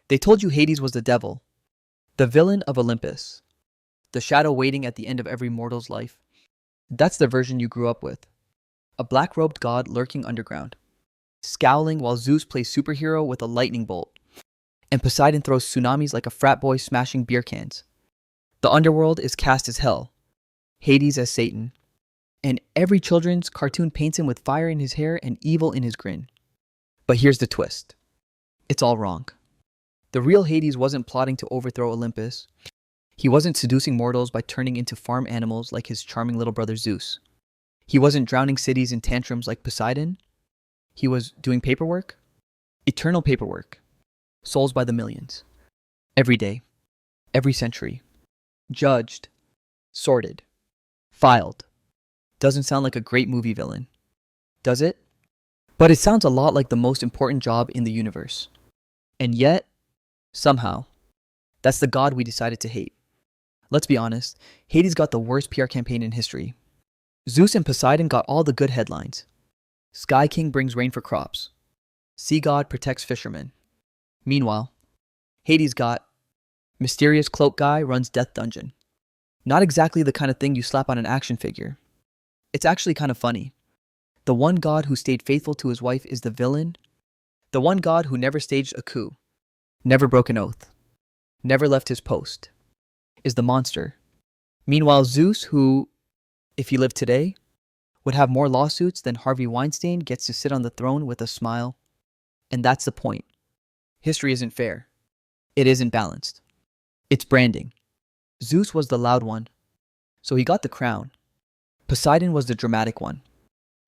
They told you Hades was the devil, the villain of Olympus, the shadow waiting at the end of every mortal's life. That's the version you grew up with. A black-robed god lurking underground, scowling while Zeus plays superhero with a lightning bolt, and Poseidon throws tsunamis like a frat boy smashing beer cans. The underworld is cast as hell, Hades as Satan, and every children's cartoon paints him with fire in his hair and evil in his grin. But here's the twist. It's all wrong. The real Hades wasn't plotting to overthrow Olympus. He wasn't seducing mortals by turning into farm animals like his charming little brother Zeus. He wasn't drowning cities in tantrums like Poseidon. He was doing paperwork. Eternal paperwork. Souls by the millions. Every day. Every century. Judged. Sorted. Filed. Doesn't sound like a great movie villain. Does it? But it sounds a lot like the most important job in the universe. And yet, somehow, that's the god we decided to hate. Let's be honest, Hades got the worst PR campaign in history. Zeus and Poseidon got all the good headlines. Sky King brings rain for crops. Sea God protects fishermen. Meanwhile, Hades got mysterious cloak guy runs death dungeon. Not exactly the kind of thing you slap on an action figure. It's actually kind of funny. The one god who stayed faithful to his wife is the villain. The one god who never staged a coup, never broke an oath, never left his post, is the monster. Meanwhile, Zeus, who, if he lived today, would have more lawsuits than Harvey Weinstein, gets to sit on the throne with a smile. And that's the point. History isn't fair. It isn't balanced. It's branding. Zeus was the loud one, so he got the crown. Poseidon was the dramatic one,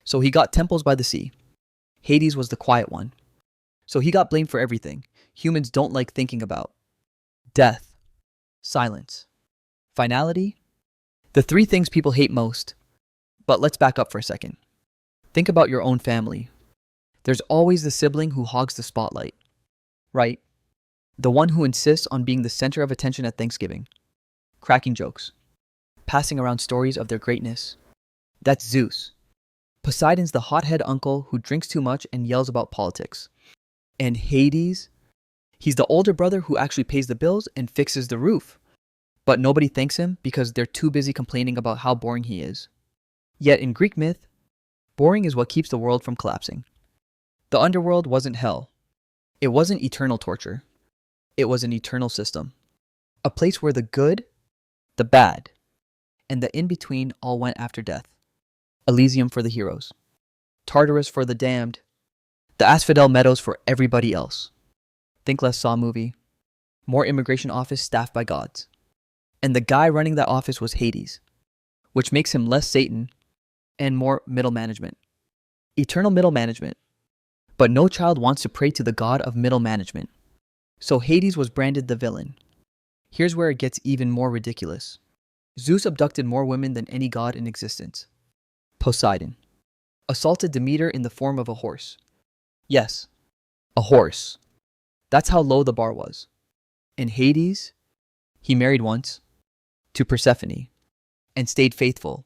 so he got temples by the sea. Hades was the quiet one, so he got blamed for everything humans don't like thinking about. Death, silence, finality, the three things people hate most. But let's back up for a second. Think about your own family. There's always the sibling who hogs the spotlight, right? The one who insists on being the center of attention at Thanksgiving, cracking jokes, passing around stories of their greatness. That's Zeus. Poseidon's the hothead uncle who drinks too much and yells about politics. And Hades? He's the older brother who actually pays the bills and fixes the roof. But nobody thanks him because they're too busy complaining about how boring he is. Yet in Greek myth, boring is what keeps the world from collapsing. The underworld wasn't hell. It wasn't eternal torture. It was an eternal system. A place where the good, the bad, and the in-between all went after death. Elysium for the heroes. Tartarus for the damned. The Asphodel Meadows for everybody else. Think less Saw movie. More immigration office staffed by gods. And the guy running that office was Hades, which makes him less Satan and more middle management. Eternal middle management. But no child wants to pray to the god of middle management. So Hades was branded the villain. Here's where it gets even more ridiculous. Zeus abducted more women than any god in existence. Poseidon assaulted Demeter in the form of a horse. Yes, a horse. That's how low the bar was. And Hades, he married once, to Persephone, and stayed faithful.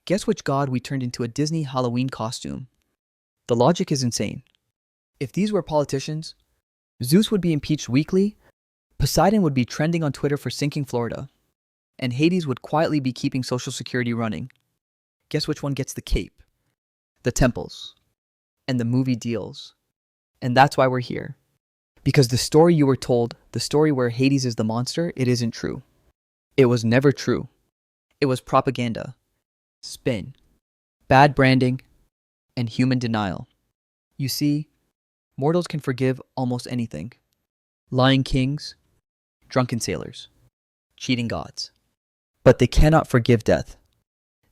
Guess which god we turned into a Disney Halloween costume? The logic is insane. If these were politicians, Zeus would be impeached weekly, Poseidon would be trending on Twitter for sinking Florida, and Hades would quietly be keeping Social Security running. Guess which one gets the cape, the temples, and the movie deals? And that's why we're here. Because the story you were told, the story where Hades is the monster, it isn't true. It was never true. It was propaganda, spin, bad branding, and human denial. You see, mortals can forgive almost anything. Lying kings, drunken sailors, cheating gods. But they cannot forgive death.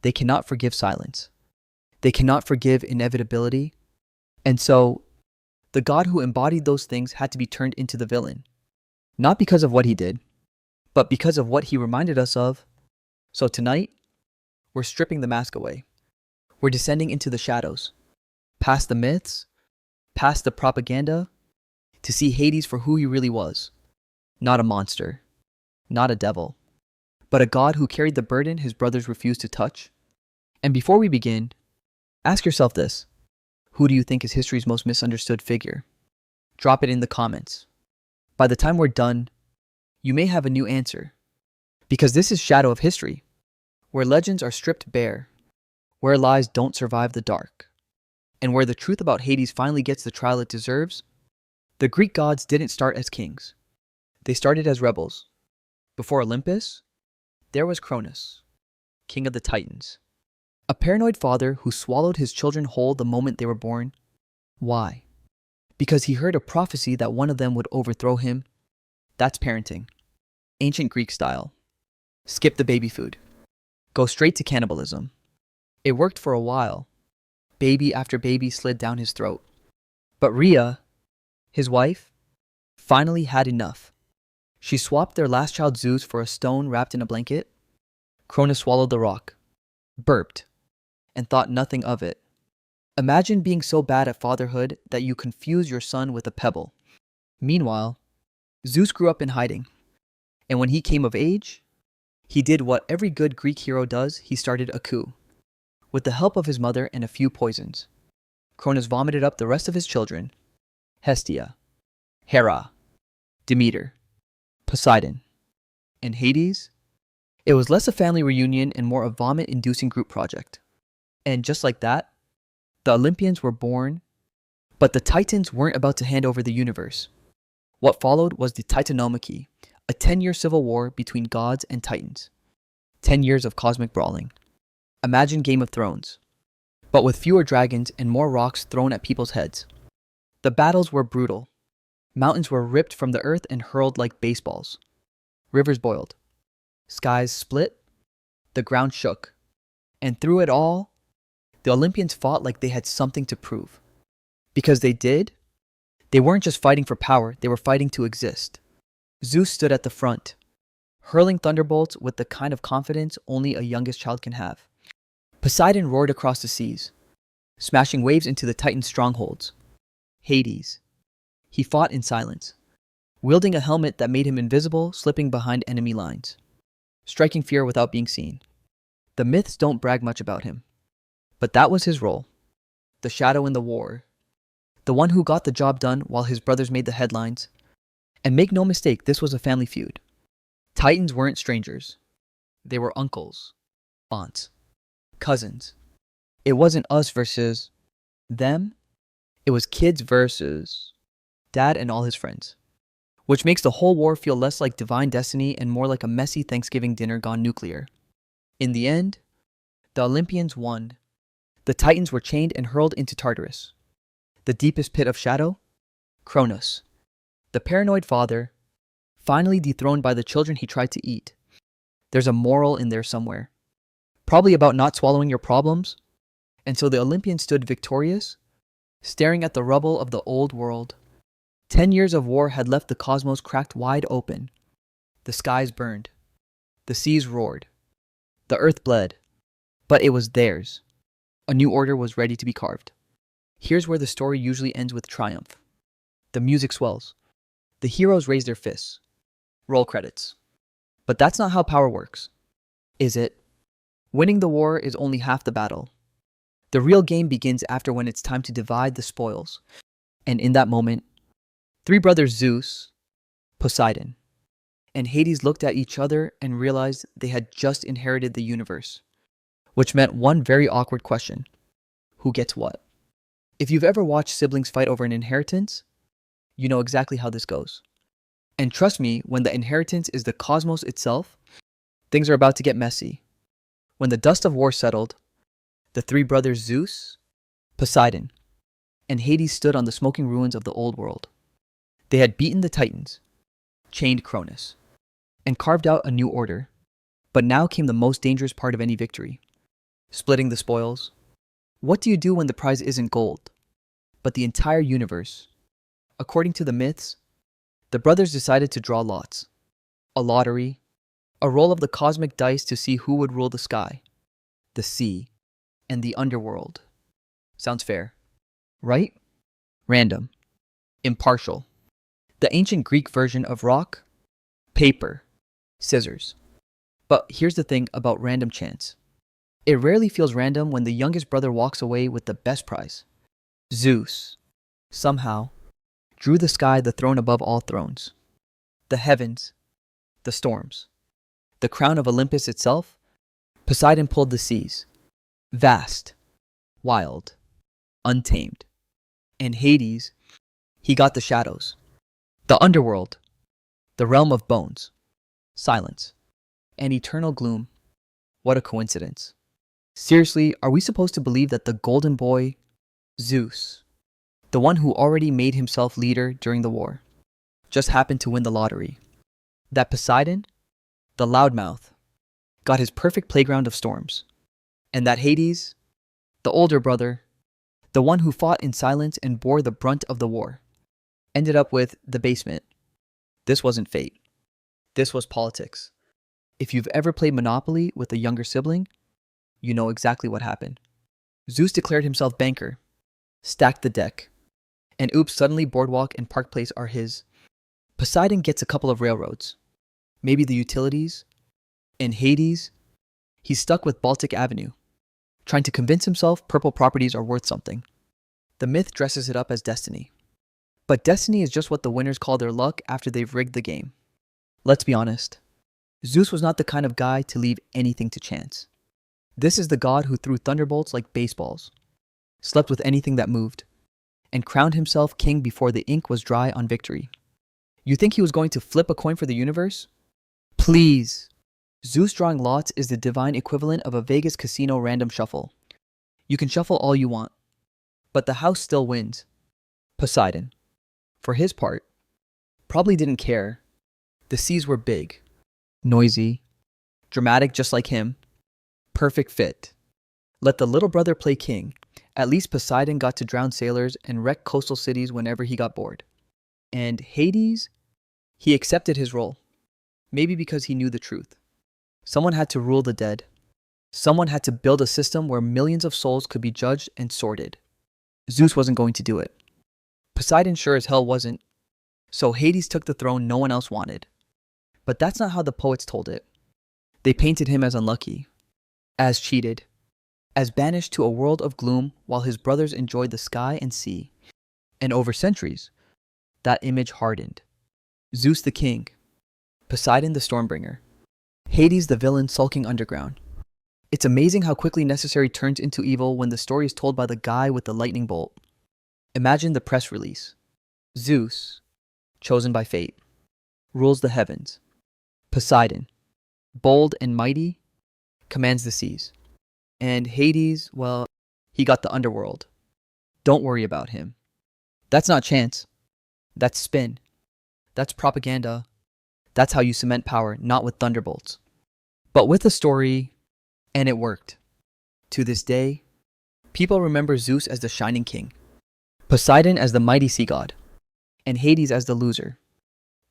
They cannot forgive silence. They cannot forgive inevitability. And so, the god who embodied those things had to be turned into the villain. Not because of what he did, but because of what he reminded us of. So tonight, we're stripping the mask away. We're descending into the shadows, past the myths, past the propaganda, to see Hades for who he really was. Not a monster, not a devil, but a god who carried the burden his brothers refused to touch. And before we begin, ask yourself this. Who do you think is history's most misunderstood figure? Drop it in the comments. By the time we're done, you may have a new answer. Because this is Shadow of History, where legends are stripped bare, where lies don't survive the dark, and where the truth about Hades finally gets the trial it deserves. The Greek gods didn't start as kings. They started as rebels. Before Olympus, there was Cronus, king of the Titans. A paranoid father who swallowed his children whole the moment they were born. Why? Because he heard a prophecy that one of them would overthrow him. That's parenting. Ancient Greek style. Skip the baby food. Go straight to cannibalism. It worked for a while. Baby after baby slid down his throat. But Rhea, his wife, finally had enough. She swapped their last child Zeus for a stone wrapped in a blanket. Cronus swallowed the rock, burped, and thought nothing of it. Imagine being so bad at fatherhood that you confuse your son with a pebble. Meanwhile, Zeus grew up in hiding, and when he came of age, he did what every good Greek hero does. He started a coup. With the help of his mother and a few poisons, Cronus vomited up the rest of his children: Hestia, Hera, Demeter, Poseidon, and Hades. It was less a family reunion and more a vomit-inducing group project. And just like that, the Olympians were born, but the Titans weren't about to hand over the universe. What followed was the Titanomachy, a 10-year civil war between gods and Titans. 10 years of cosmic brawling. Imagine Game of Thrones, but with fewer dragons and more rocks thrown at people's heads. The battles were brutal. Mountains were ripped from the earth and hurled like baseballs. Rivers boiled. Skies split. The ground shook. And through it all, the Olympians fought like they had something to prove. Because they did. They weren't just fighting for power, they were fighting to exist. Zeus stood at the front, hurling thunderbolts with the kind of confidence only a youngest child can have. Poseidon roared across the seas, smashing waves into the Titan's strongholds. Hades. He fought in silence, wielding a helmet that made him invisible, slipping behind enemy lines, striking fear without being seen. The myths don't brag much about him, but that was his role. The shadow in the war. The one who got the job done while his brothers made the headlines. And make no mistake, this was a family feud. Titans weren't strangers. They were uncles, aunts, cousins. It wasn't us versus them. It was kids versus Dad and all his friends. Which makes the whole war feel less like divine destiny and more like a messy Thanksgiving dinner gone nuclear. In the end, the Olympians won. The Titans were chained and hurled into Tartarus, the deepest pit of shadow. Cronus, the paranoid father, finally dethroned by the children he tried to eat. There's a moral in there somewhere. Probably about not swallowing your problems. And so the Olympians stood victorious, staring at the rubble of the old world. 10 years of war had left the cosmos cracked wide open. The skies burned. The seas roared. The earth bled. But it was theirs. A new order was ready to be carved. Here's where the story usually ends with triumph. The music swells. The heroes raise their fists. Roll credits. But that's not how power works. Is it? Winning the war is only half the battle. The real game begins after when it's time to divide the spoils. And in that moment, three brothers Zeus, Poseidon, and Hades looked at each other and realized they had just inherited the universe. Which meant one very awkward question. Who gets what? If you've ever watched siblings fight over an inheritance, you know exactly how this goes. And trust me, when the inheritance is the cosmos itself, things are about to get messy. When the dust of war settled, the three brothers Zeus, Poseidon, and Hades stood on the smoking ruins of the old world. They had beaten the Titans, chained Cronus, and carved out a new order. But now came the most dangerous part of any victory. Splitting the spoils. What do you do when the prize isn't gold, but the entire universe? According to the myths, the brothers decided to draw lots. A lottery, a roll of the cosmic dice to see who would rule the sky, the sea, and the underworld. Sounds fair, right? Random. Impartial. The ancient Greek version of rock, paper, scissors. But here's the thing about random chance. It rarely feels random when the youngest brother walks away with the best prize. Zeus, somehow, drew the sky the throne above all thrones. the heavens, the storms. The crown of Olympus itself, Poseidon pulled the seas, vast, wild, untamed. And Hades, he got the shadows, the underworld, the realm of bones, silence, and eternal gloom. What a coincidence. Seriously, are we supposed to believe that the golden boy, Zeus, the one who already made himself leader during the war, just happened to win the lottery? That Poseidon, the loudmouth, got his perfect playground of storms. And that Hades, the older brother, the one who fought in silence and bore the brunt of the war, ended up with the basement. This wasn't fate. This was politics. If you've ever played Monopoly with a younger sibling, you know exactly what happened. Zeus declared himself banker, stacked the deck, and oops, suddenly Boardwalk and Park Place are his. Poseidon gets a couple of railroads, maybe the utilities. In Hades, he's stuck with Baltic Avenue, trying to convince himself purple properties are worth something. The myth dresses it up as destiny. But destiny is just what the winners call their luck after they've rigged the game. Let's be honest. Zeus was not the kind of guy to leave anything to chance. This is the god who threw thunderbolts like baseballs, slept with anything that moved, and crowned himself king before the ink was dry on victory. You think he was going to flip a coin for the universe? Please. Zeus drawing lots is the divine equivalent of a Vegas casino random shuffle. You can shuffle all you want, but the house still wins. Poseidon, for his part, probably didn't care. The seas were big, noisy, dramatic just like him. Perfect fit. Let the little brother play king. At least Poseidon got to drown sailors and wreck coastal cities whenever he got bored. And Hades, he accepted his role. Maybe because he knew the truth. Someone had to rule the dead. Someone had to build a system where millions of souls could be judged and sorted. Zeus wasn't going to do it. Poseidon sure as hell wasn't. So Hades took the throne no one else wanted. But that's not how the poets told it. They painted him as unlucky, as cheated, as banished to a world of gloom while his brothers enjoyed the sky and sea. And over centuries, that image hardened. Zeus the king, Poseidon the stormbringer, Hades the villain sulking underground. It's amazing how quickly necessary turns into evil when the story is told by the guy with the lightning bolt. Imagine the press release. Zeus, chosen by fate, rules the heavens. Poseidon, bold and mighty, commands the seas. And Hades, well, he got the underworld. Don't worry about him. That's not chance. That's spin. That's propaganda. That's how you cement power, not with thunderbolts. But with a story, and it worked. To this day, people remember Zeus as the shining king, Poseidon as the mighty sea god, and Hades as the loser,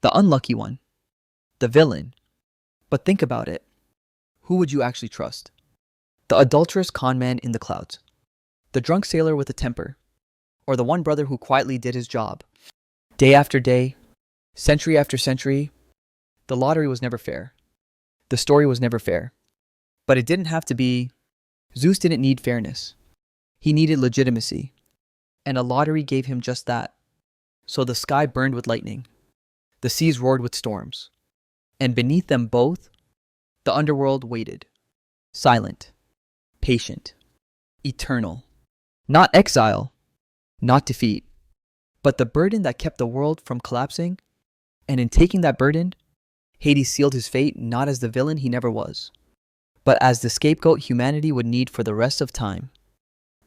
the unlucky one, the villain. But think about it. Who would you actually trust? The adulterous conman in the clouds, the drunk sailor with a temper, or the one brother who quietly did his job? Day after day, century after century, the lottery was never fair. The story was never fair. But it didn't have to be. Zeus didn't need fairness. He needed legitimacy. And a lottery gave him just that. So the sky burned with lightning. The seas roared with storms. And beneath them both, the underworld waited. Silent. Patient. Eternal. Not exile. Not defeat. But the burden that kept the world from collapsing. And in taking that burden, Hades sealed his fate not as the villain he never was, but as the scapegoat humanity would need for the rest of time.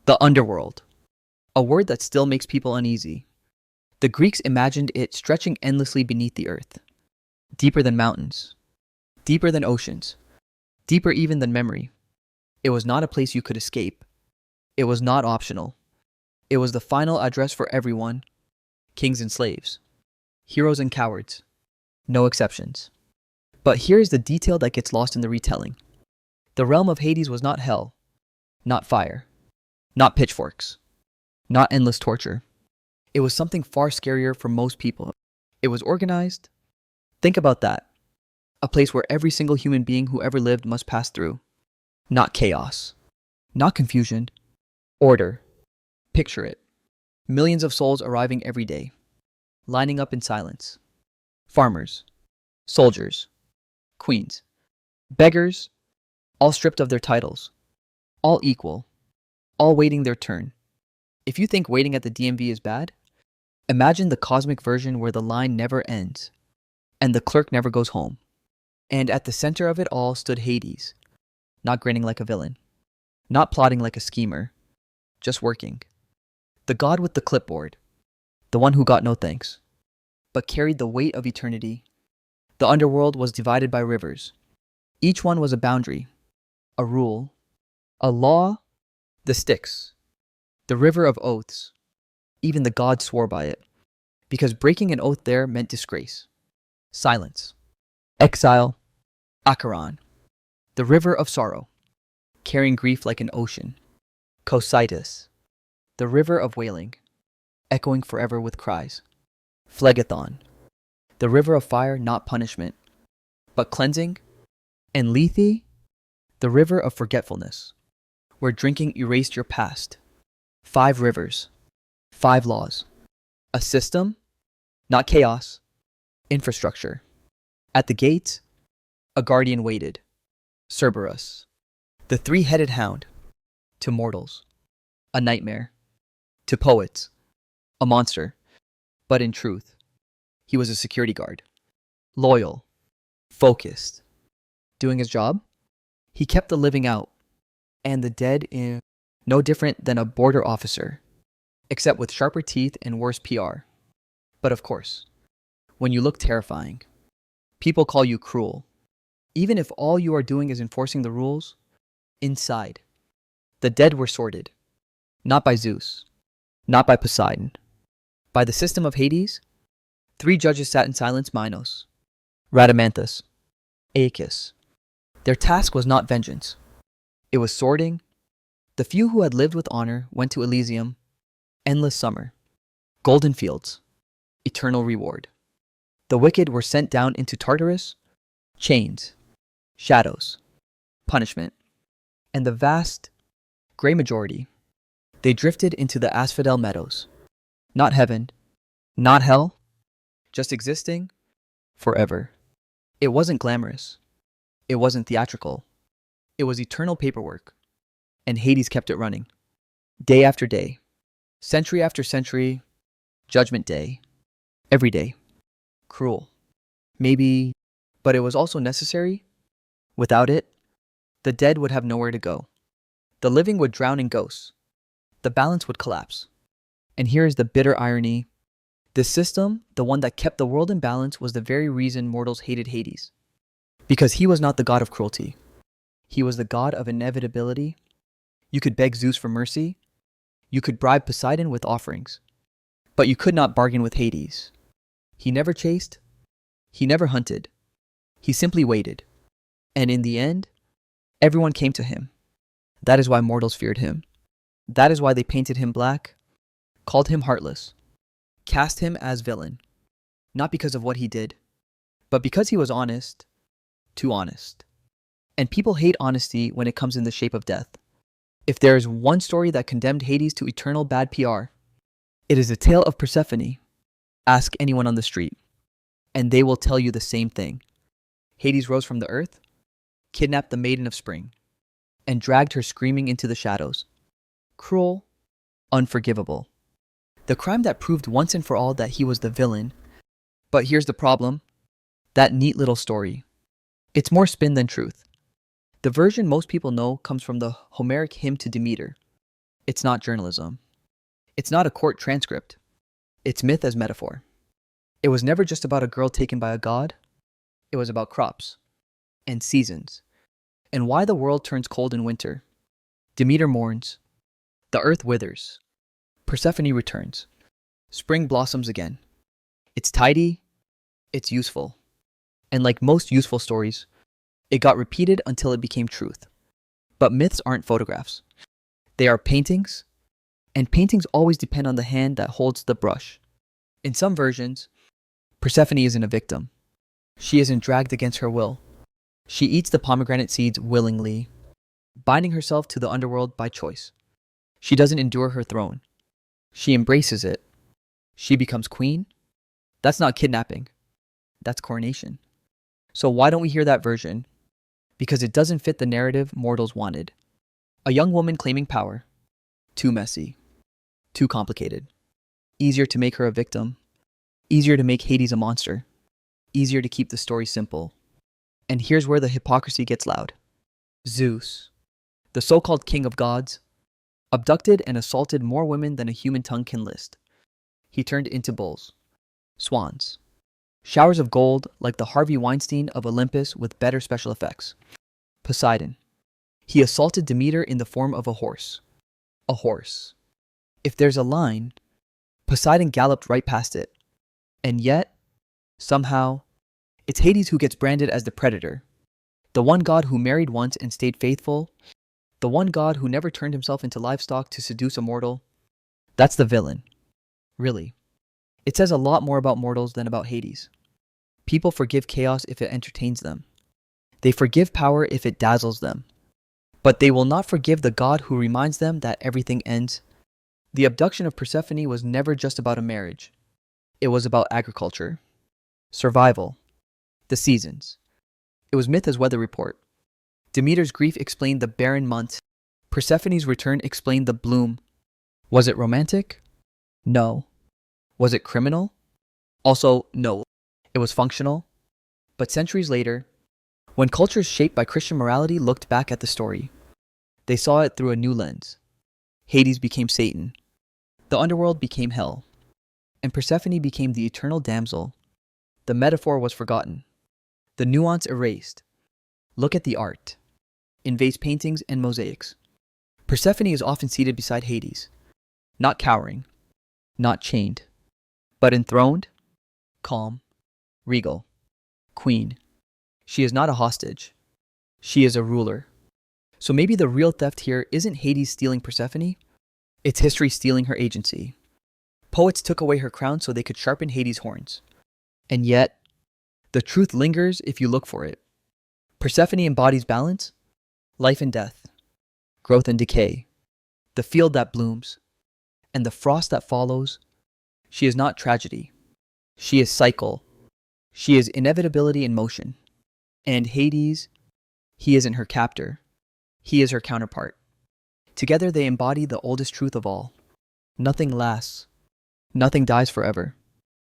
The underworld. A word that still makes people uneasy. The Greeks imagined it stretching endlessly beneath the earth. Deeper than mountains. Deeper than oceans. Deeper even than memory. It was not a place you could escape. It was not optional. It was the final address for everyone. Kings and slaves. Heroes and cowards. No exceptions. But here's the detail that gets lost in the retelling. The realm of Hades was not hell, not fire, not pitchforks, not endless torture. It was something far scarier for most people. It was organized. Think about that. A place where every single human being who ever lived must pass through. Not chaos, not confusion, order. Picture it. Millions of souls arriving every day, lining up in silence. Farmers, soldiers, queens, beggars, all stripped of their titles, all equal, all waiting their turn. If you think waiting at the DMV is bad, imagine the cosmic version where the line never ends and the clerk never goes home. And at the center of it all stood Hades, not grinning like a villain, not plotting like a schemer, just working. The god with the clipboard, the one who got no thanks, but carried the weight of eternity. The underworld was divided by rivers. Each one was a boundary, a rule, a law, the Styx, the river of oaths. Even the gods swore by it, because breaking an oath there meant disgrace, silence, exile, Acheron, the river of sorrow, carrying grief like an ocean, Cocytus, the river of wailing, echoing forever with cries, Phlegethon, the river of fire, not punishment, but cleansing, and Lethe, the river of forgetfulness, where drinking erased your past. 5 rivers, 5 laws, a system, not chaos, infrastructure. At the gate, a guardian waited, Cerberus, the 3-headed hound, to mortals, a nightmare, to poets, a monster, but in truth, he was a security guard, loyal, focused, doing his job. He kept the living out, and the dead in no different than a border officer, except with sharper teeth and worse PR. But of course, when you look terrifying, people call you cruel. Even if all you are doing is enforcing the rules, inside, the dead were sorted, not by Zeus, not by Poseidon, by the system of Hades. 3 judges sat in silence: Minos, Rhadamanthus, Aeacus. Their task was not vengeance. It was sorting. The few who had lived with honor went to Elysium, endless summer, golden fields, eternal reward. The wicked were sent down into Tartarus, chains, shadows, punishment. And the vast, gray majority, they drifted into the asphodel meadows. Not heaven, not hell, just existing forever. It wasn't glamorous. It wasn't theatrical. It was eternal paperwork. And Hades kept it running. Day after day, century after century, judgment day, every day. Cruel. Maybe, but it was also necessary. Without it, the dead would have nowhere to go. The living would drown in ghosts. The balance would collapse. And here is the bitter irony. This system, the one that kept the world in balance, was the very reason mortals hated Hades. Because he was not the god of cruelty. He was the god of inevitability. You could beg Zeus for mercy. You could bribe Poseidon with offerings. But you could not bargain with Hades. He never chased. He never hunted. He simply waited. And in the end, everyone came to him. That is why mortals feared him. That is why they painted him black, called him heartless, cast him as villain. Not because of what he did, but because he was honest, too honest. And people hate honesty when it comes in the shape of death. If there is one story that condemned Hades to eternal bad PR, it is the tale of Persephone. Ask anyone on the street, and they will tell you the same thing. Hades rose from the earth, kidnapped the maiden of spring, and dragged her screaming into the shadows. Cruel, unforgivable. The crime that proved once and for all that he was the villain. But here's the problem. That neat little story. It's more spin than truth. The version most people know comes from the Homeric hymn to Demeter. It's not journalism. It's not a court transcript. It's myth as metaphor. It was never just about a girl taken by a god. It was about crops and seasons and why the world turns cold in winter. Demeter mourns. The earth withers. Persephone returns. Spring blossoms again. It's tidy. It's useful. And like most useful stories, it got repeated until it became truth. But myths aren't photographs. They are paintings, and paintings always depend on the hand that holds the brush. In some versions, Persephone isn't a victim. She isn't dragged against her will. She eats the pomegranate seeds willingly, binding herself to the underworld by choice. She doesn't endure her throne. She embraces it. She becomes queen. That's not kidnapping. That's coronation. So why don't we hear that version? Because it doesn't fit the narrative mortals wanted. A young woman claiming power. Too messy. Too complicated. Easier to make her a victim. Easier to make Hades a monster. Easier to keep the story simple. And here's where the hypocrisy gets loud. Zeus, the so-called king of gods, abducted and assaulted more women than a human tongue can list. He turned into bulls, swans, showers of gold like the Harvey Weinstein of Olympus with better special effects. Poseidon, he assaulted Demeter in the form of a horse. A horse. If there's a line, Poseidon galloped right past it. And yet, somehow, it's Hades who gets branded as the predator. The one god who married once and stayed faithful. The one god who never turned himself into livestock to seduce a mortal. That's the villain. Really. It says a lot more about mortals than about Hades. People forgive chaos if it entertains them. They forgive power if it dazzles them. But they will not forgive the god who reminds them that everything ends. The abduction of Persephone was never just about a marriage. It was about agriculture, survival, the seasons. It was myth as weather report. Demeter's grief explained the barren months. Persephone's return explained the bloom. Was it romantic? No. Was it criminal? Also, no. It was functional. But centuries later, when cultures shaped by Christian morality looked back at the story, they saw it through a new lens. Hades became Satan. The underworld became hell. And Persephone became the eternal damsel. The metaphor was forgotten. The nuance erased. Look at the art. In vase paintings and mosaics. Persephone is often seated beside Hades. Not cowering. Not chained. But enthroned. Calm. Regal. Queen. She is not a hostage. She is a ruler. So maybe the real theft here isn't Hades stealing Persephone. It's history stealing her agency. Poets took away her crown so they could sharpen Hades' horns. And yet, the truth lingers if you look for it. Persephone embodies balance, life and death, growth and decay, the field that blooms, and the frost that follows. She is not tragedy. She is cycle. She is inevitability in motion. And Hades, he isn't her captor. He is her counterpart. Together they embody the oldest truth of all. Nothing lasts. Nothing dies forever.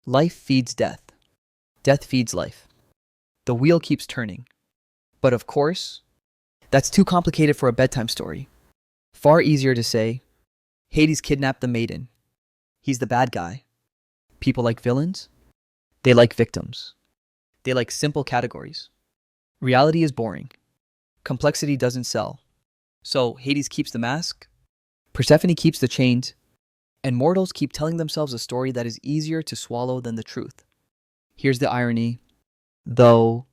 Life feeds death. Death feeds life. The wheel keeps turning. But of course, that's too complicated for a bedtime story. Far easier to say, Hades kidnapped the maiden. He's the bad guy. People like villains. They like victims. They like simple categories. Reality is boring. Complexity doesn't sell. So Hades keeps the mask, Persephone keeps the chains, and mortals keep telling themselves a story that is easier to swallow than the truth. Here's the irony. Though,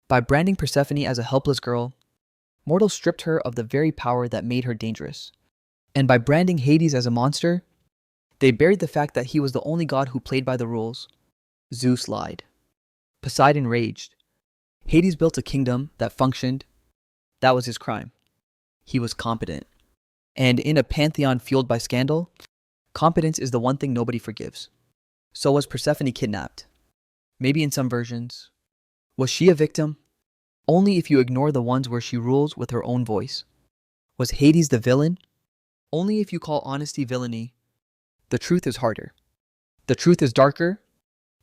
by branding Persephone as a helpless girl, mortals stripped her of the very power that made her dangerous. And by branding Hades as a monster, they buried the fact that he was the only god who played by the rules. Zeus lied. Poseidon raged. Hades built a kingdom that functioned. That was his crime. He was competent. And in a pantheon fueled by scandal, competence is the one thing nobody forgives. So was Persephone kidnapped? Maybe in some versions. Was she a victim? Only if you ignore the ones where she rules with her own voice. Was Hades the villain? Only if you call honesty villainy. The truth is harder. The truth is darker.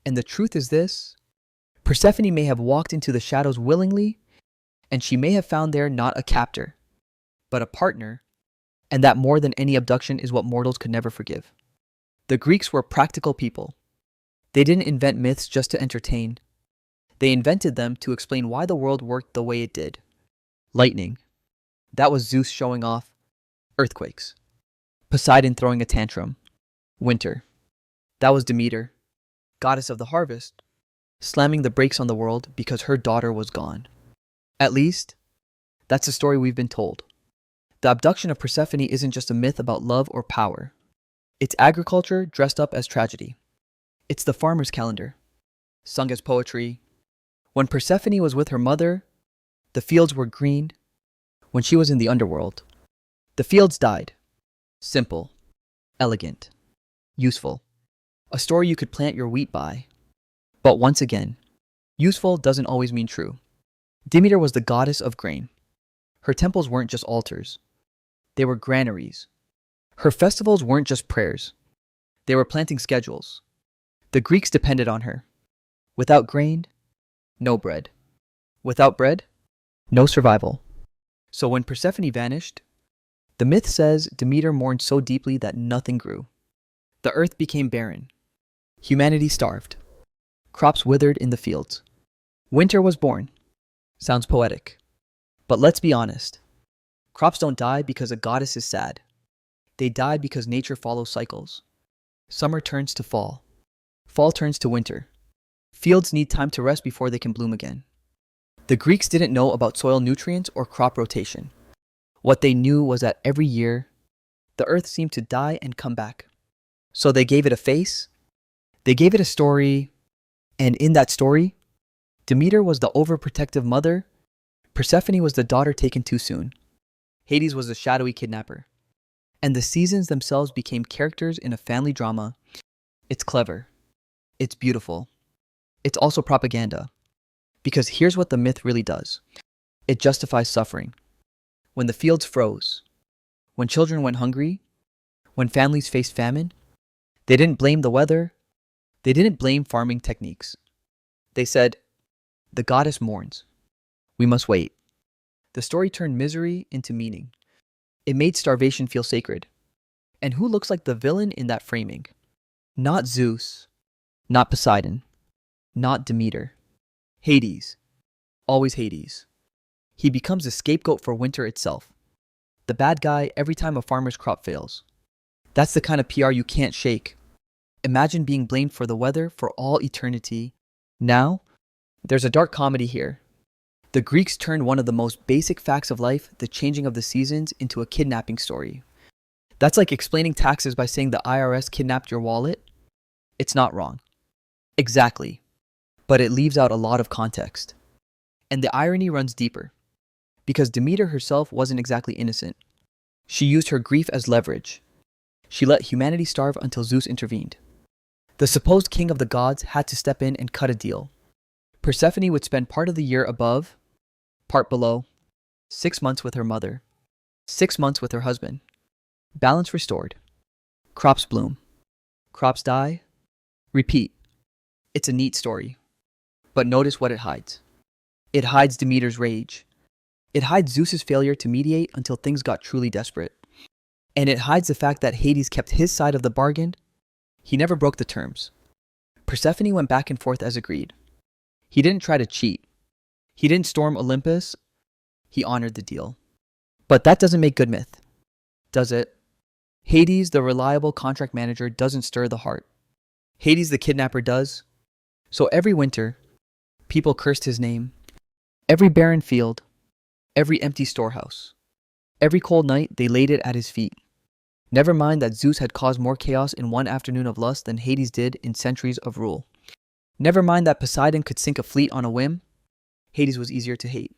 And the truth is this. Persephone may have walked into the shadows willingly, and she may have found there not a captor, but a partner, and that more than any abduction is what mortals could never forgive. The Greeks were practical people. They didn't invent myths just to entertain. They invented them to explain why the world worked the way it did. Lightning. That was Zeus showing off. Earthquakes. Poseidon throwing a tantrum. Winter. That was Demeter, goddess of the harvest, slamming the brakes on the world because her daughter was gone. At least, that's the story we've been told. The abduction of Persephone isn't just a myth about love or power. It's agriculture dressed up as tragedy. It's the farmer's calendar, sung as poetry. When Persephone was with her mother, the fields were green. When she was in the underworld, the fields died. Simple, elegant, useful. A story you could plant your wheat by. But once again, Useful doesn't always mean true. Demeter was the goddess of grain. Her temples weren't just altars. They were granaries. Her festivals weren't just prayers. They were planting schedules. The Greeks depended on her. Without grain, no bread. Without bread, no survival. So when Persephone vanished, the myth says Demeter mourned so deeply that nothing grew. The earth became barren. Humanity starved. Crops withered in the fields. Winter was born. Sounds poetic. But let's be honest. Crops don't die because a goddess is sad. They die because nature follows cycles. Summer turns to fall. Fall turns to winter. Fields need time to rest before they can bloom again. The Greeks didn't know about soil nutrients or crop rotation. What they knew was that every year, the earth seemed to die and come back. So they gave it a face, they gave it a story, and in that story, Demeter was the overprotective mother, Persephone was the daughter taken too soon, Hades was the shadowy kidnapper, and the seasons themselves became characters in a family drama. It's clever. It's beautiful. It's also propaganda. Because here's what the myth really does. It justifies suffering. When the fields froze, when children went hungry, when families faced famine, they didn't blame the weather. They didn't blame farming techniques. They said, the goddess mourns. We must wait. The story turned misery into meaning. It made starvation feel sacred. And who looks like the villain in that framing? Not Zeus, not Poseidon, not Demeter. Hades. Always Hades. He becomes a scapegoat for winter itself. The bad guy every time a farmer's crop fails. That's the kind of PR you can't shake. Imagine being blamed for the weather for all eternity. Now, there's a dark comedy here. The Greeks turned one of the most basic facts of life, the changing of the seasons, into a kidnapping story. That's like explaining taxes by saying the IRS kidnapped your wallet. It's not wrong. Exactly. But it leaves out a lot of context. And the irony runs deeper. Because Demeter herself wasn't exactly innocent. She used her grief as leverage. She let humanity starve until Zeus intervened. The supposed king of the gods had to step in and cut a deal. Persephone would spend part of the year above, part below, 6 months with her mother, 6 months with her husband. Balance restored. Crops bloom. Crops die. Repeat. It's a neat story. But notice what it hides. It hides Demeter's rage. It hides Zeus's failure to mediate until things got truly desperate. And it hides the fact that Hades kept his side of the bargain. He never broke the terms. Persephone went back and forth as agreed. He didn't try to cheat. He didn't storm Olympus. He honored the deal. But that doesn't make good myth, does it? Hades, the reliable contract manager, doesn't stir the heart. Hades, the kidnapper, does. So every winter, people cursed his name. Every barren field, every empty storehouse, every cold night, they laid it at his feet. Never mind that Zeus had caused more chaos in one afternoon of lust than Hades did in centuries of rule. Never mind that Poseidon could sink a fleet on a whim. Hades was easier to hate.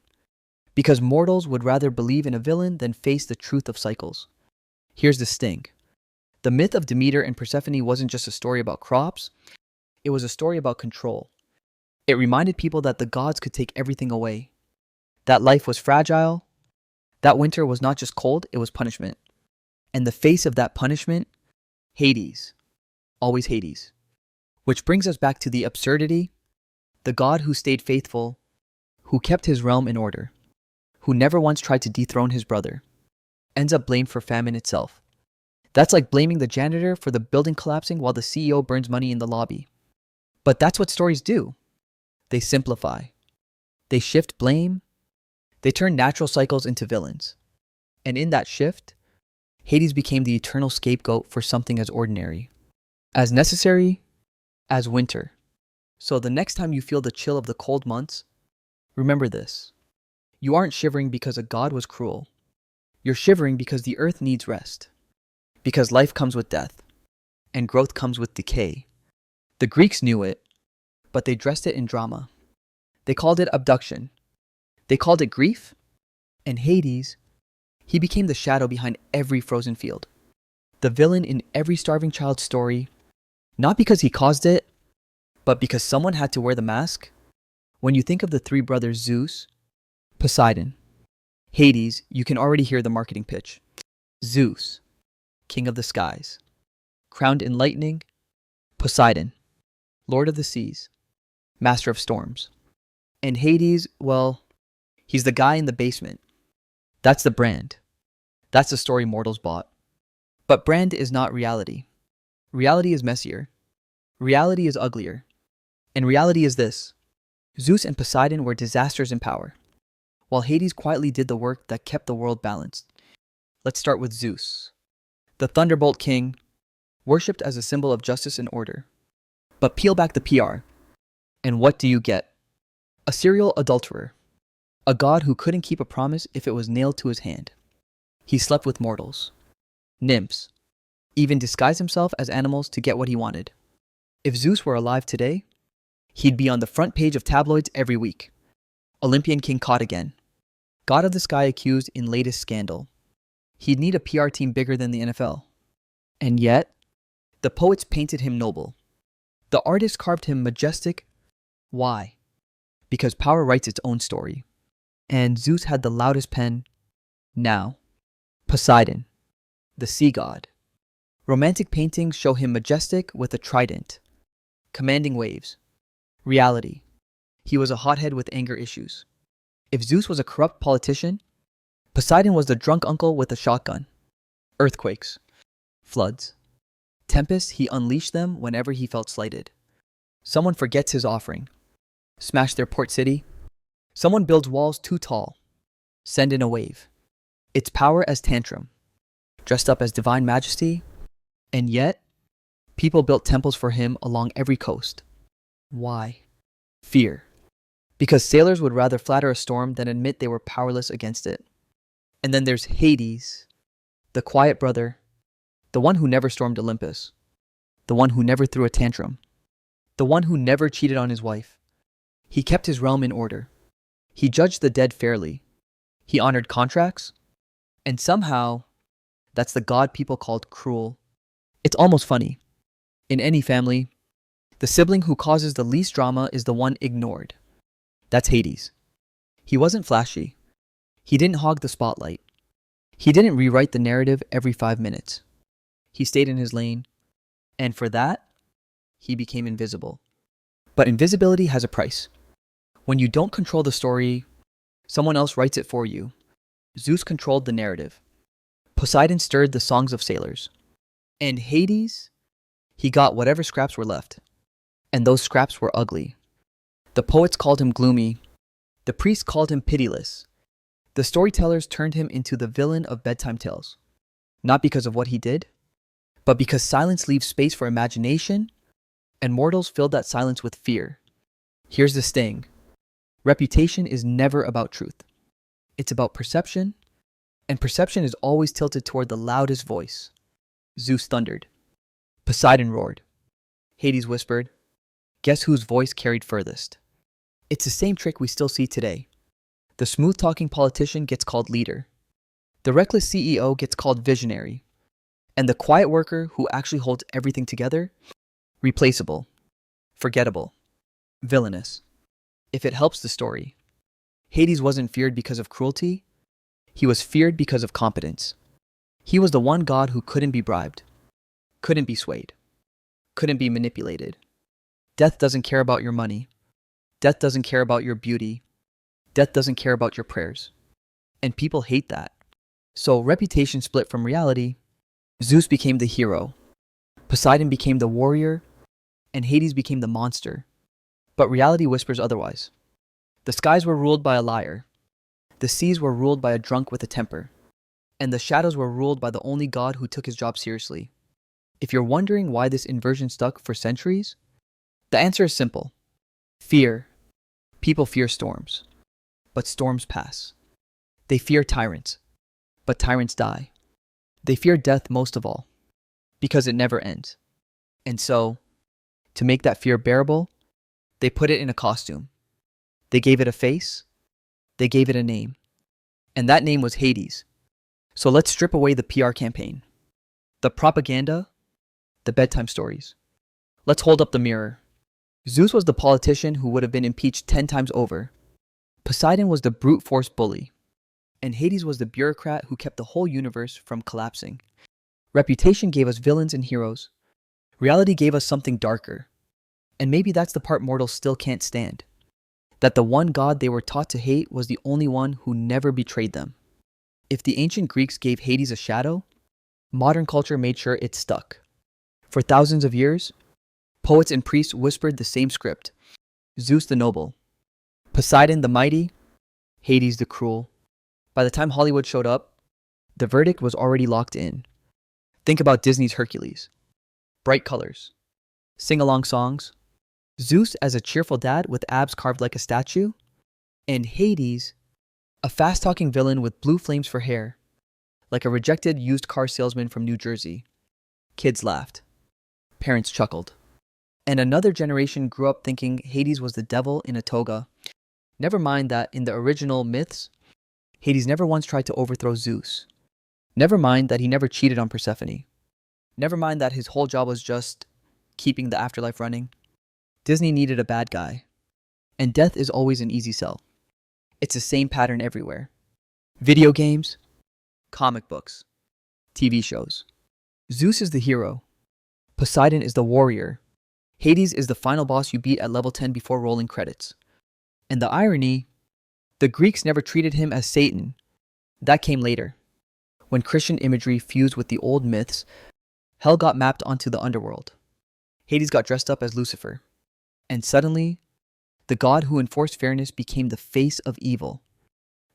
Because mortals would rather believe in a villain than face the truth of cycles. Here's the sting. The myth of Demeter and Persephone wasn't just a story about crops. It was a story about control. It reminded people that the gods could take everything away. That life was fragile. That winter was not just cold, it was punishment. And the face of that punishment, Hades. Always Hades. Which brings us back to the absurdity. The god who stayed faithful, who kept his realm in order, who never once tried to dethrone his brother, ends up blamed for famine itself. That's like blaming the janitor for the building collapsing while the CEO burns money in the lobby. But that's what stories do. They simplify. They shift blame. They turn natural cycles into villains. And in that shift, Hades became the eternal scapegoat for something as ordinary, as necessary as winter. So the next time you feel the chill of the cold months, remember this. You aren't shivering because a god was cruel. You're shivering because the earth needs rest. Because life comes with death, and growth comes with decay. The Greeks knew it, but they dressed it in drama. They called it abduction. They called it grief. And Hades, he became the shadow behind every frozen field. The villain in every starving child's story, not because he caused it, but because someone had to wear the mask When you think of the three brothers Zeus, Poseidon, Hades, you can already hear the marketing pitch. Zeus, king of the skies, crowned in lightning. Poseidon, lord of the seas, master of storms. And Hades, well, he's the guy in the basement. That's the brand. That's the story mortals bought. But brand is not reality. Reality is messier. Reality is uglier. And reality is this. Zeus and Poseidon were disasters in power, while Hades quietly did the work that kept the world balanced. Let's start with Zeus, the Thunderbolt King, worshipped as a symbol of justice and order. But peel back the PR, and what do you get? A serial adulterer, a god who couldn't keep a promise if it was nailed to his hand. He slept with mortals, nymphs, even disguised himself as animals to get what he wanted. If Zeus were alive today, he'd be on the front page of tabloids every week. Olympian king caught again. God of the sky accused in latest scandal. He'd need a PR team bigger than the NFL. And yet, the poets painted him noble. The artists carved him majestic. Why? Because power writes its own story. And Zeus had the loudest pen. Now, Poseidon, the sea god. Romantic paintings show him majestic with a trident, commanding waves. Reality. He was a hothead with anger issues. If Zeus was a corrupt politician, Poseidon was the drunk uncle with a shotgun. Earthquakes, floods, tempests, he unleashed them whenever he felt slighted. Someone forgets his offering. Smash their port city. Someone builds walls too tall. Send in a wave. It's power as tantrum, dressed up as divine majesty. And yet, people built temples for him along every coast. Why? Fear. Because sailors would rather flatter a storm than admit they were powerless against it. And then there's Hades, the quiet brother, the one who never stormed Olympus, the one who never threw a tantrum, the one who never cheated on his wife. He kept his realm in order. He judged the dead fairly. He honored contracts. And somehow, that's the god people called cruel. It's almost funny. In any family, the sibling who causes the least drama is the one ignored. That's Hades. He wasn't flashy. He didn't hog the spotlight. He didn't rewrite the narrative every 5 minutes. He stayed in his lane. And for that, he became invisible. But invisibility has a price. When you don't control the story, someone else writes it for you. Zeus controlled the narrative. Poseidon stirred the songs of sailors. And Hades, he got whatever scraps were left. And those scraps were ugly. The poets called him gloomy. The priests called him pitiless. The storytellers turned him into the villain of bedtime tales. Not because of what he did, but because silence leaves space for imagination, and mortals filled that silence with fear. Here's the sting. Reputation is never about truth. It's about perception, and perception is always tilted toward the loudest voice. Zeus thundered. Poseidon roared. Hades whispered. Guess whose voice carried furthest? It's the same trick we still see today. The smooth-talking politician gets called leader. The reckless CEO gets called visionary. And the quiet worker who actually holds everything together, replaceable, forgettable, villainous. If it helps the story, Hades wasn't feared because of cruelty. He was feared because of competence. He was the one god who couldn't be bribed, couldn't be swayed, couldn't be manipulated. Death doesn't care about your money. Death doesn't care about your beauty. Death doesn't care about your prayers. And people hate that. So reputation split from reality. Zeus became the hero. Poseidon became the warrior. And Hades became the monster. But reality whispers otherwise. The skies were ruled by a liar. The seas were ruled by a drunk with a temper. And the shadows were ruled by the only god who took his job seriously. If you're wondering why this inversion stuck for centuries, the answer is simple. Fear. People fear storms. But storms pass. They fear tyrants. But tyrants die. They fear death most of all. Because it never ends. And so, to make that fear bearable, they put it in a costume. They gave it a face. They gave it a name. And that name was Hades. So let's strip away the PR campaign, the propaganda, the bedtime stories. Let's hold up the mirror. Zeus was the politician who would have been impeached 10 times over. Poseidon was the brute force bully. And Hades was the bureaucrat who kept the whole universe from collapsing. Reputation gave us villains and heroes. Reality gave us something darker. And maybe that's the part mortals still can't stand. That the one god they were taught to hate was the only one who never betrayed them. If the ancient Greeks gave Hades a shadow, modern culture made sure it stuck. For thousands of years, poets and priests whispered the same script. Zeus the noble, Poseidon the mighty, Hades the cruel. By the time Hollywood showed up, the verdict was already locked in. Think about Disney's Hercules. Bright colors, sing-along songs, Zeus as a cheerful dad with abs carved like a statue, and Hades, a fast-talking villain with blue flames for hair, like a rejected used car salesman from New Jersey. Kids laughed. Parents chuckled. And another generation grew up thinking Hades was the devil in a toga. Never mind that in the original myths, Hades never once tried to overthrow Zeus. Never mind that he never cheated on Persephone. Never mind that his whole job was just keeping the afterlife running. Disney needed a bad guy. And death is always an easy sell. It's the same pattern everywhere. Video games, comic books, TV shows. Zeus is the hero. Poseidon is the warrior. Hades is the final boss you beat at level 10 before rolling credits. And the irony, the Greeks never treated him as Satan. That came later. When Christian imagery fused with the old myths, hell got mapped onto the underworld. Hades got dressed up as Lucifer. And suddenly, the god who enforced fairness became the face of evil.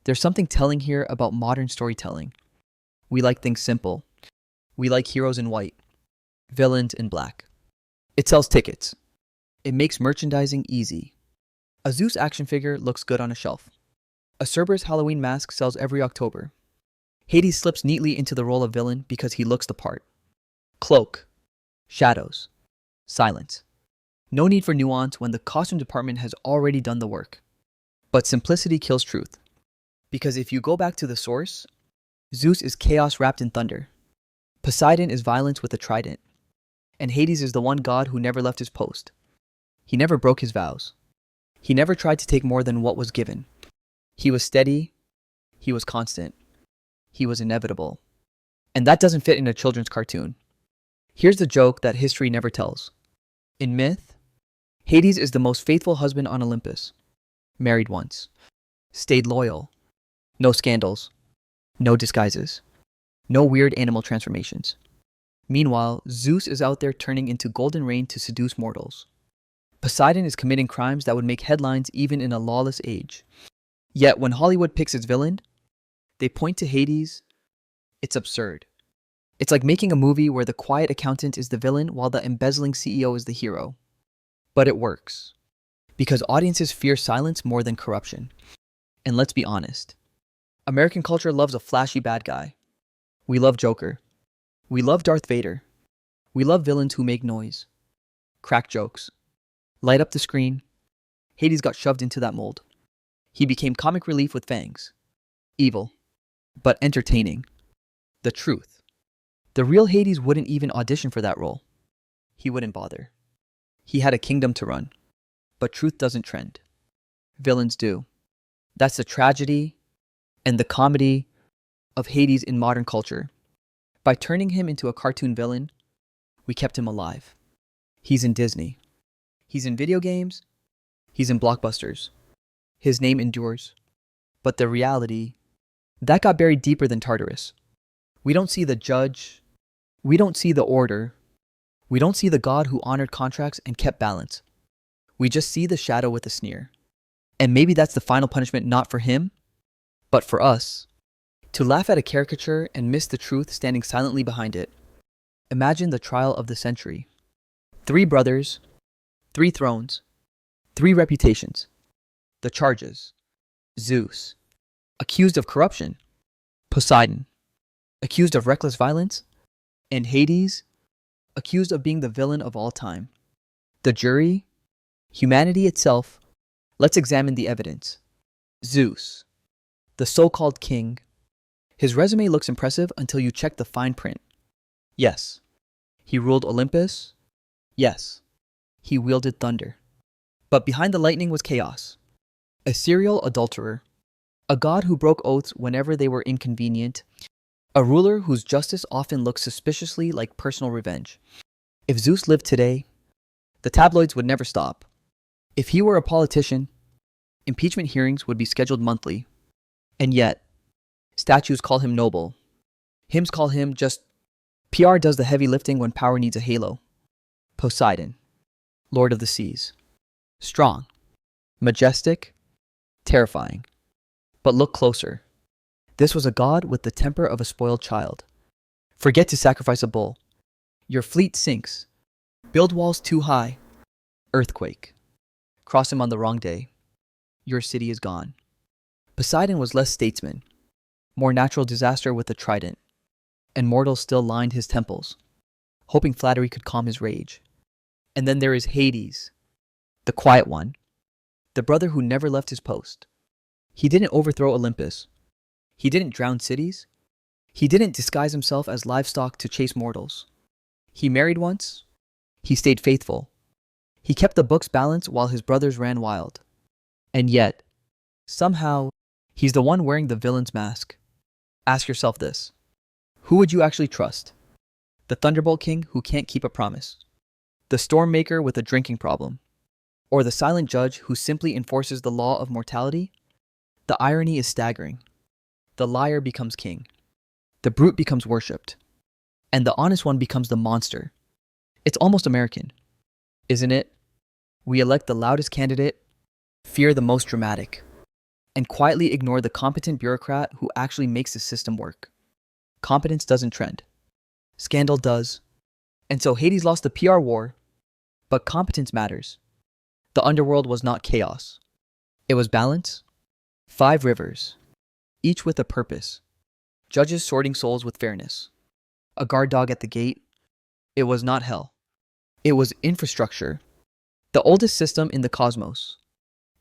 There's something telling here about modern storytelling. We like things simple. We like heroes in white, villains in black. It sells tickets. It makes merchandising easy. A Zeus action figure looks good on a shelf. A Cerberus Halloween mask sells every October. Hades slips neatly into the role of villain because he looks the part. Cloak, shadows, silence. No need for nuance when the costume department has already done the work. But simplicity kills truth. Because if you go back to the source, Zeus is chaos wrapped in thunder. Poseidon is violence with a trident. And Hades is the one god who never left his post. He never broke his vows. He never tried to take more than what was given. He was steady. He was constant. He was inevitable. And that doesn't fit in a children's cartoon. Here's the joke that history never tells. In myth, Hades is the most faithful husband on Olympus. Married once. Stayed loyal. No scandals. No disguises. No weird animal transformations. Meanwhile, Zeus is out there turning into golden rain to seduce mortals. Poseidon is committing crimes that would make headlines even in a lawless age. Yet when Hollywood picks its villain, they point to Hades. It's absurd. It's like making a movie where the quiet accountant is the villain while the embezzling CEO is the hero. But it works. Because audiences fear silence more than corruption. And let's be honest. American culture loves a flashy bad guy. We love Joker. We love Darth Vader. We love villains who make noise. Crack jokes. Light up the screen. Hades got shoved into that mold. He became comic relief with fangs. Evil. But entertaining. The truth. The real Hades wouldn't even audition for that role. He wouldn't bother. He had a kingdom to run. But truth doesn't trend. Villains do. That's the tragedy and the comedy of Hades in modern culture. By turning him into a cartoon villain, we kept him alive. He's in Disney. He's in video games. He's in blockbusters. His name endures. But the reality, that got buried deeper than Tartarus. We don't see the judge. We don't see the order. We don't see the god who honored contracts and kept balance. We just see the shadow with a sneer. And maybe that's the final punishment not for him, but for us. To laugh at a caricature and miss the truth standing silently behind it. Imagine the trial of the century. 3 brothers, 3 thrones, 3 reputations. The charges. Zeus, accused of corruption. Poseidon, accused of reckless violence. And Hades, accused of being the villain of all time. The jury, humanity itself. Let's examine the evidence. Zeus, the so-called king. His resume looks impressive until you check the fine print. Yes, he ruled Olympus. Yes, he wielded thunder. But behind the lightning was chaos. A serial adulterer, a god who broke oaths whenever they were inconvenient, a ruler whose justice often looked suspiciously like personal revenge. If Zeus lived today, the tabloids would never stop. If he were a politician, impeachment hearings would be scheduled monthly. And yet, statues call him noble. Hymns call him just PR does the heavy lifting when power needs a halo. Poseidon, Lord of the Seas. Strong, majestic, terrifying. But look closer. This was a god with the temper of a spoiled child. Forget to sacrifice a bull. Your fleet sinks. Build walls too high. Earthquake. Cross him on the wrong day. Your city is gone. Poseidon was less statesman, more natural disaster with a trident, and mortals still lined his temples, hoping flattery could calm his rage. And then there is Hades, the quiet one, the brother who never left his post. He didn't overthrow Olympus. He didn't drown cities. He didn't disguise himself as livestock to chase mortals. He married once. He stayed faithful. He kept the books balanced while his brothers ran wild. And yet, somehow, he's the one wearing the villain's mask. Ask yourself this. Who would you actually trust? The Thunderbolt King who can't keep a promise? The Storm Maker with a drinking problem? Or the silent judge who simply enforces the law of mortality? The irony is staggering. The liar becomes king. The brute becomes worshipped. And the honest one becomes the monster. It's almost American, isn't it? We elect the loudest candidate, fear the most dramatic, and quietly ignore the competent bureaucrat who actually makes the system work. Competence doesn't trend. Scandal does. And so Hades lost the PR war, but competence matters. The underworld was not chaos. It was balance. 5 rivers, each with a purpose. Judges sorting souls with fairness. A guard dog at the gate. It was not hell. It was infrastructure. The oldest system in the cosmos.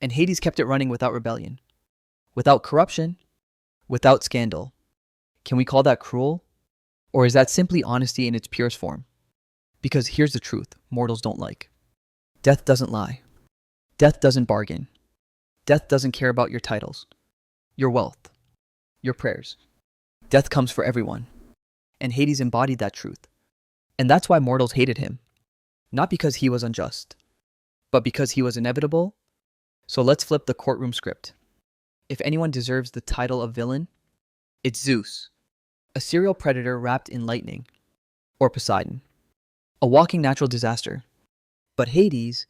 And Hades kept it running without rebellion. Without corruption. Without scandal. Can we call that cruel? Or is that simply honesty in its purest form? Because here's the truth mortals don't like. Death doesn't lie. Death doesn't bargain. Death doesn't care about your titles, your wealth, your prayers. Death comes for everyone. And Hades embodied that truth. And that's why mortals hated him. Not because he was unjust, but because he was inevitable. So let's flip the courtroom script. If anyone deserves the title of villain, it's Zeus, a serial predator wrapped in lightning, or Poseidon, a walking natural disaster. But Hades,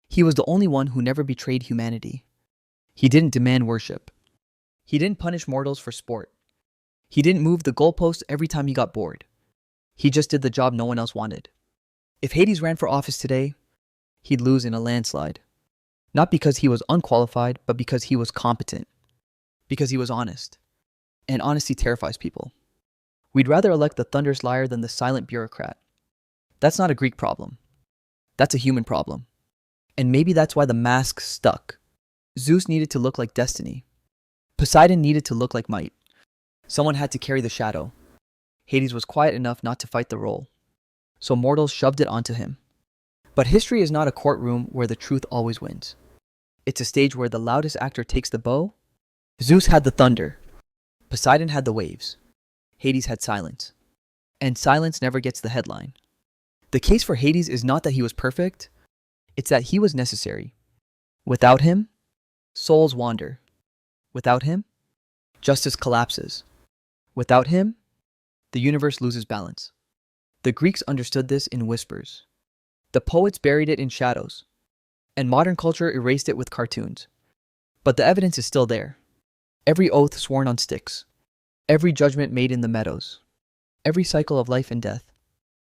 he was the only one who never betrayed humanity. He didn't demand worship. He didn't punish mortals for sport. He didn't move the goalposts every time he got bored. He just did the job no one else wanted. If Hades ran for office today, he'd lose in a landslide. Not because he was unqualified, but because he was competent. Because he was honest. And honesty terrifies people. We'd rather elect the thunderous liar than the silent bureaucrat. That's not a Greek problem. That's a human problem. And maybe that's why the mask stuck. Zeus needed to look like destiny. Poseidon needed to look like might. Someone had to carry the shadow. Hades was quiet enough not to fight the role. So mortals shoved it onto him. But history is not a courtroom where the truth always wins. It's a stage where the loudest actor takes the bow. Zeus had the thunder. Poseidon had the waves. Hades had silence. And silence never gets the headline. The case for Hades is not that he was perfect. It's that he was necessary. Without him, souls wander. Without him, justice collapses. Without him, the universe loses balance. The Greeks understood this in whispers. The poets buried it in shadows. And modern culture erased it with cartoons. But the evidence is still there. Every oath sworn on sticks. Every judgment made in the meadows. Every cycle of life and death.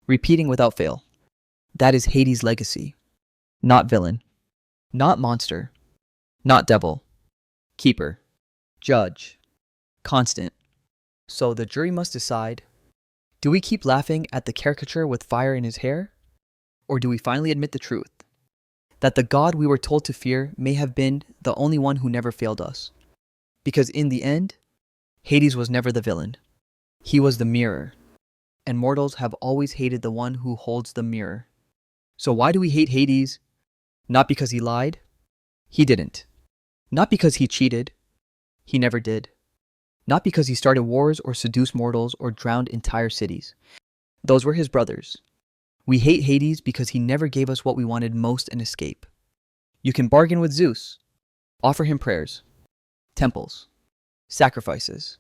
Repeating without fail. That is Hades' legacy. Not villain. Not monster. Not devil. Keeper. Judge. Constant. So the jury must decide, do we keep laughing at the caricature with fire in his hair? Or do we finally admit the truth? That the God we were told to fear may have been the only one who never failed us. Because in the end, Hades was never the villain. He was the mirror. And mortals have always hated the one who holds the mirror. So why do we hate Hades? Not because he lied. He didn't. Not because he cheated. He never did. Not because he started wars or seduced mortals or drowned entire cities. Those were his brothers. We hate Hades because he never gave us what we wanted most, an escape. You can bargain with Zeus, offer him prayers, temples, sacrifices,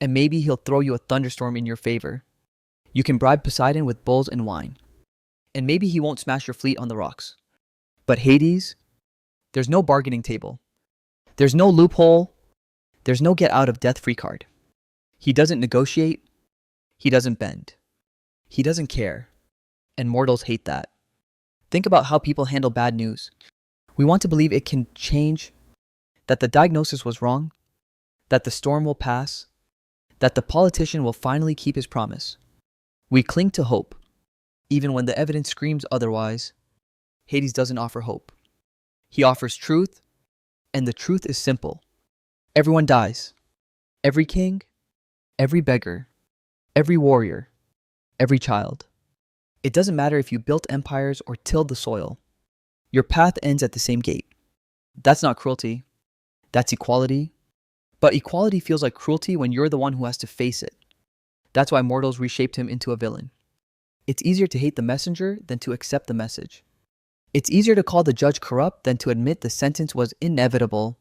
and maybe he'll throw you a thunderstorm in your favor. You can bribe Poseidon with bulls and wine, and maybe he won't smash your fleet on the rocks. But Hades, there's no bargaining table. There's no loophole. There's no get out of death free card. He doesn't negotiate. He doesn't bend. He doesn't care. And mortals hate that. Think about how people handle bad news. We want to believe it can change, that the diagnosis was wrong, that the storm will pass, that the politician will finally keep his promise. We cling to hope, even when the evidence screams otherwise. Hades doesn't offer hope. He offers truth, and the truth is simple. Everyone dies. Every king, every beggar, every warrior, every child. It doesn't matter if you built empires or tilled the soil. Your path ends at the same gate. That's not cruelty. That's equality. But equality feels like cruelty when you're the one who has to face it. That's why mortals reshaped him into a villain. It's easier to hate the messenger than to accept the message. It's easier to call the judge corrupt than to admit the sentence was inevitable.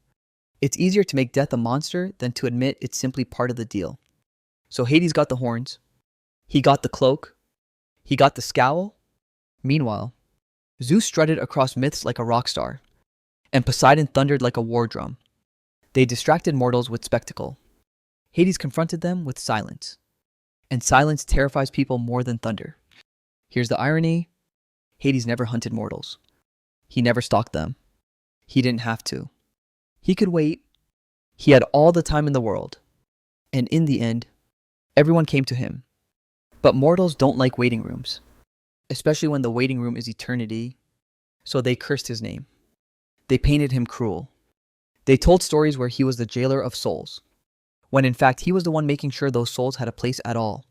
It's easier to make death a monster than to admit it's simply part of the deal. So Hades got the horns. He got the cloak. He got the scowl. Meanwhile, Zeus strutted across myths like a rock star, and Poseidon thundered like a war drum. They distracted mortals with spectacle. Hades confronted them with silence, and silence terrifies people more than thunder. Here's the irony. Hades never hunted mortals. He never stalked them. He didn't have to. He could wait. He had all the time in the world. And in the end, everyone came to him. But mortals don't like waiting rooms, especially when the waiting room is eternity. So they cursed his name. They painted him cruel. They told stories where he was the jailer of souls, when in fact he was the one making sure those souls had a place at all.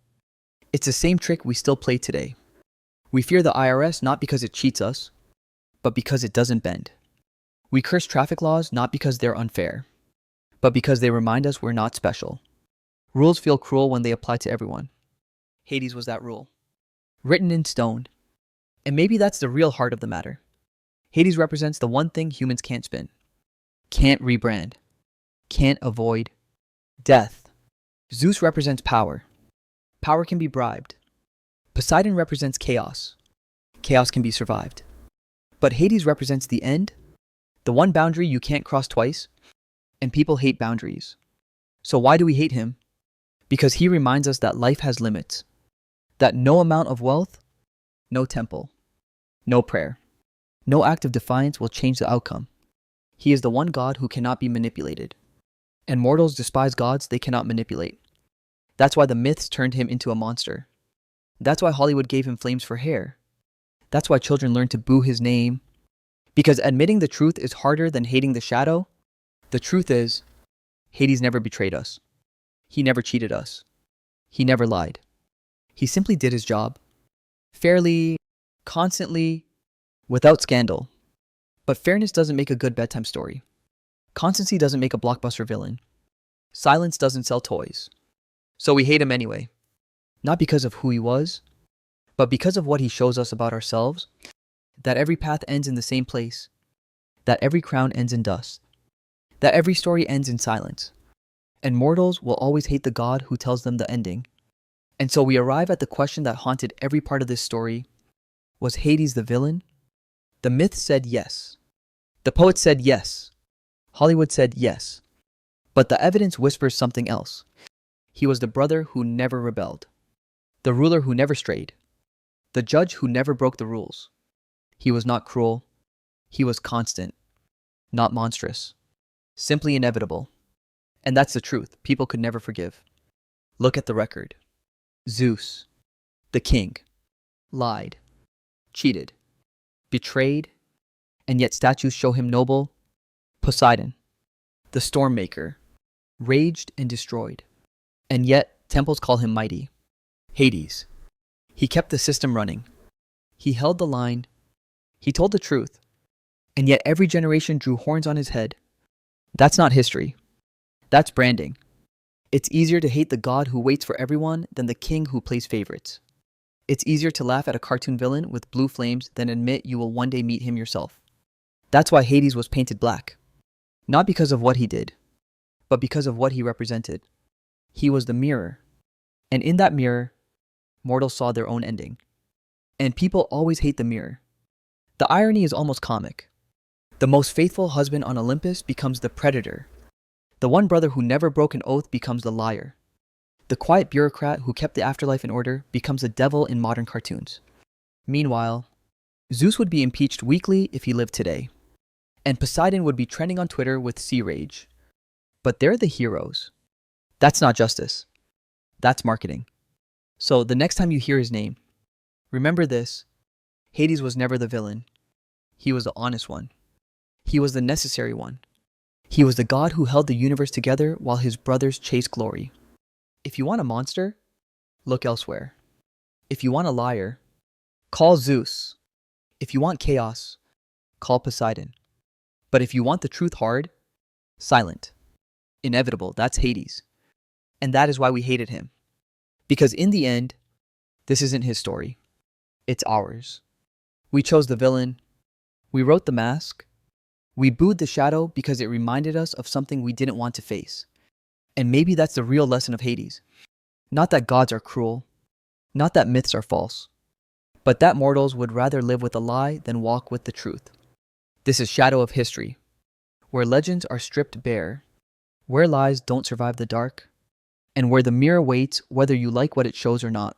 It's the same trick we still play today. We fear the IRS not because it cheats us, but because it doesn't bend. We curse traffic laws not because they're unfair, but because they remind us we're not special. Rules feel cruel when they apply to everyone. Hades was that rule, written in stone. And maybe that's the real heart of the matter. Hades represents the one thing humans can't spin, can't rebrand, can't avoid: death. Zeus represents power. Power can be bribed. Poseidon represents chaos. Chaos can be survived. But Hades represents the end, the one boundary you can't cross twice, and people hate boundaries. So why do we hate him? Because he reminds us that life has limits, that no amount of wealth, no temple, no prayer, no act of defiance will change the outcome. He is the one God who cannot be manipulated. And mortals despise gods they cannot manipulate. That's why the myths turned him into a monster. That's why Hollywood gave him flames for hair. That's why children learn to boo his name. Because admitting the truth is harder than hating the shadow. The truth is, Hades never betrayed us. He never cheated us. He never lied. He simply did his job. Fairly, constantly, without scandal. But fairness doesn't make a good bedtime story. Constancy doesn't make a blockbuster villain. Silence doesn't sell toys. So we hate him anyway. Not because of who he was, but because of what he shows us about ourselves. That every path ends in the same place. That every crown ends in dust. That every story ends in silence. And mortals will always hate the God who tells them the ending. And so we arrive at the question that haunted every part of this story. Was Hades the villain? The myth said yes. The poet said yes. Hollywood said yes. But the evidence whispers something else. He was the brother who never rebelled. The ruler who never strayed. The judge who never broke the rules. He was not cruel. He was constant. Not monstrous. Simply inevitable. And that's the truth people could never forgive. Look at the record. Zeus, the king, lied, cheated, betrayed, and yet statues show him noble. Poseidon, the storm maker, raged and destroyed, and yet temples call him mighty. Hades, he kept the system running. He held the line. He told the truth. And yet every generation drew horns on his head. That's not history. That's branding. It's easier to hate the god who waits for everyone than the king who plays favorites. It's easier to laugh at a cartoon villain with blue flames than admit you will one day meet him yourself. That's why Hades was painted black. Not because of what he did, but because of what he represented. He was the mirror. And in that mirror, mortals saw their own ending. And people always hate the mirror. The irony is almost comic. The most faithful husband on Olympus becomes the predator. The one brother who never broke an oath becomes the liar. The quiet bureaucrat who kept the afterlife in order becomes the devil in modern cartoons. Meanwhile, Zeus would be impeached weekly if he lived today. And Poseidon would be trending on Twitter with sea rage. But they're the heroes. That's not justice. That's marketing. So the next time you hear his name, remember this: Hades was never the villain. He was the honest one. He was the necessary one. He was the god who held the universe together while his brothers chased glory. If you want a monster, look elsewhere. If you want a liar, call Zeus. If you want chaos, call Poseidon. But if you want the truth hard, silent, inevitable, that's Hades. And that is why we hated him. Because in the end, this isn't his story. It's ours. We chose the villain. We wrote the mask. We booed the shadow because it reminded us of something we didn't want to face. And maybe that's the real lesson of Hades. Not that gods are cruel. Not that myths are false. But that mortals would rather live with a lie than walk with the truth. This is Shadow of History, where legends are stripped bare, where lies don't survive the dark, and where the mirror waits whether you like what it shows or not.